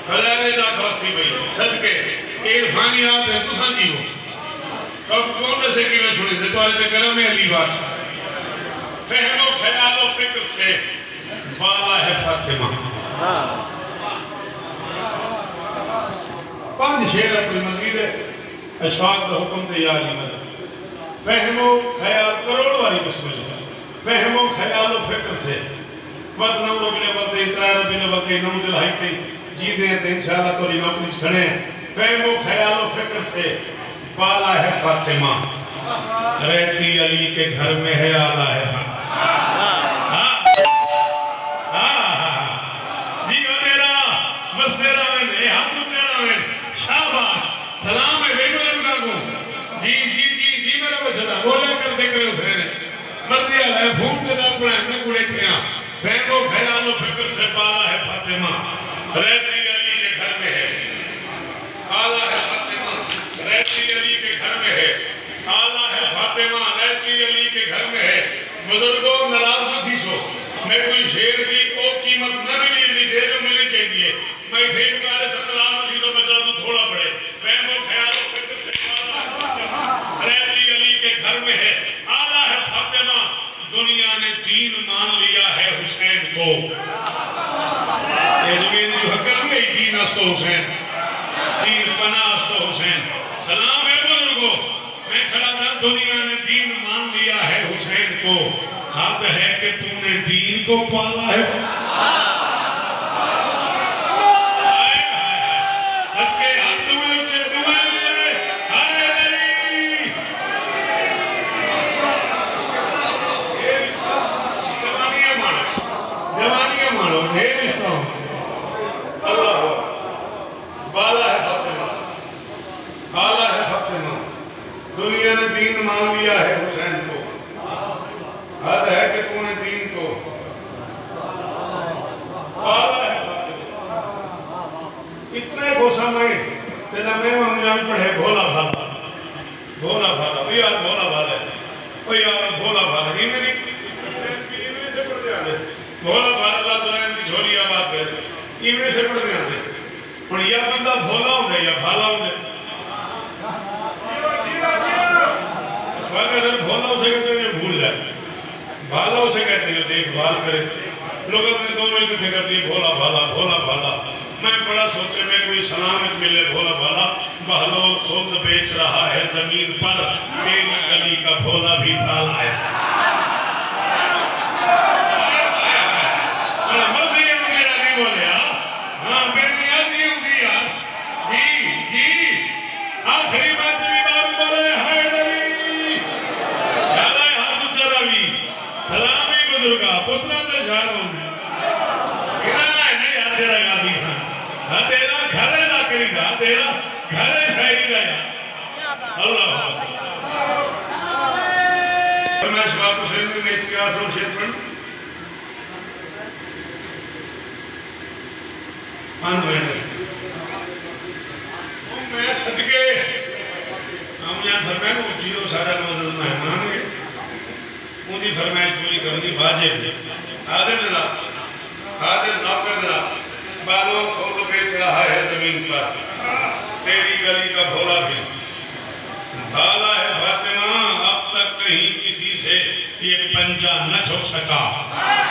خزانے جا خواستی بھئی صدقے عرفانیات ہے تو سنجیو کب کون سے کی میں چھوڑی سے تو آلے تے کرم علی بادشاہ فہم و خیال و فکر سے بالا ہے فاطمہ پانچ شیر اپنی مزید ہے اشفاق کا حکم تے یا علی مدد فہم و خیال کروڑ والی بسمش فہم و خیال و فکر سے وقت نو ربی نے بلتے اترائے ربی نے بلتے نو دل ہائی تے جیتے ہیں تے انشاءاللہ توری نوکری کھڑے ہیں فہم و خیال و فکر سے بالا ہے فاطمہ رہتی علی کے گھر میں ہے آلہ ہے فاطمہ جی میرا بس میرا میں ہاتھ اٹھنا میں شاباش سلام ہے بے بزرگا کو جی میرا بچہ بولے کر دے کرے اسے مرضی ہے پھوٹ کے دار پڑھائیں میں کڑے کھیاں فہم و خیال و فکر سے بالا ہے فاطمہ رہتی علی کے گھر میں ہے آلہ ہے فاطمہ رہتی علی کے گھر میں ہے آلہ ہے فاطمہ رہتی علی کے گھر میں ہے بزرگوں نراز نہ تھی سو میں کوئی شیر دی کو قیمت نہ ملی دی دے جو ملی چاہیے میں اسے بارے سے نراز نہ تھی سو بچہ تو تھوڑا پڑے فہم و خیال و فکر سے آلہ ہے فاطمہ رہتی علی کے گھر میں ہے آلہ ہے فاطمہ دنیا نے دین مان لیا ہے حسین کو یہ زمین جو حکم گئی دین استو حسین دین پناہ استو حسین سلام ہے بزرگوں میں کھڑا تھا دنیا نے دین مان لیا ہے حسین کو حد ہے کہ تم نے دین کو پالا ہے صدقے ہاتھ تمہیں اچھے ہائے علی جوانیاں مانو ڈھیر رشتہ ہوں اللہ بالا ہے فاطمہ آلہ ہے فاطمہ دنیا نے دین مان لیا ہے حسین کو حد ہے کہ تو نے دین کو آلہ ہے فاطمہ اتنے کو سمجھ تینا میں جان پڑھے بھولا بھالا بھئی یار بھولا بھالا ہے بھئی یار بھولا بھالا ہی میری سے پڑھ دیا دے بھولا بھالا اللہ دلائن دی جھولی آباد ہے ایمنے سے پڑھ دیا دے اور یا بندہ بھولا ہوں دے یا بھالا ہوں دے اگر بھولا اسے کہتے ہیں جو بھول جائے بھالا اسے کہتے ہیں جو دیکھ بھال کرے لوگ اپنے دونوں اکٹھے کرتی ہیں بھولا بھالا میں بڑا سوچے میں کوئی سلامت ملے بھولا بھالا بہلول خود بیچ رہا ہے زمین پر تیری گلی کا بھولا بھی بھالا ہے مرضی ہے میرا نہیں بولے ہاں میں نے یاد نہیں ہوں دیا جی آخری بات بھی بار بولے ہائے علی چلا ہے ہاتھ چلا بھی سلامی بزرگا پترہ میں جا رہا ہوں ہے نہیں یاد تیرا گاتی تھا تیرا گھر ہے لا کری تھا تیرا گھر ہے شاہی گیا اللہ میں شباب حسین میں اس کے آٹھوں شیر پڑھ میں صدقے ہم یہاں فرمائے وہ چیزوں سارا موزد مہمان ہے مجھے فرمائے پوری کرنی واجب حاضر نوکر ذرا بالوں خود بیچ رہا ہے زمین پر تیری گلی کا بھولا بھی بھالا ہے فاطمہ اب تک کہیں کسی سے یہ پنجہ نہ چھو سکا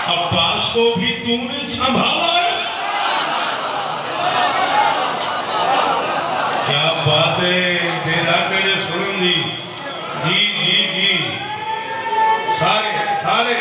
عباس کو بھی تو نے سنبھالا ہے کیا باتیں دیدہ کرے سنن دی جی سارے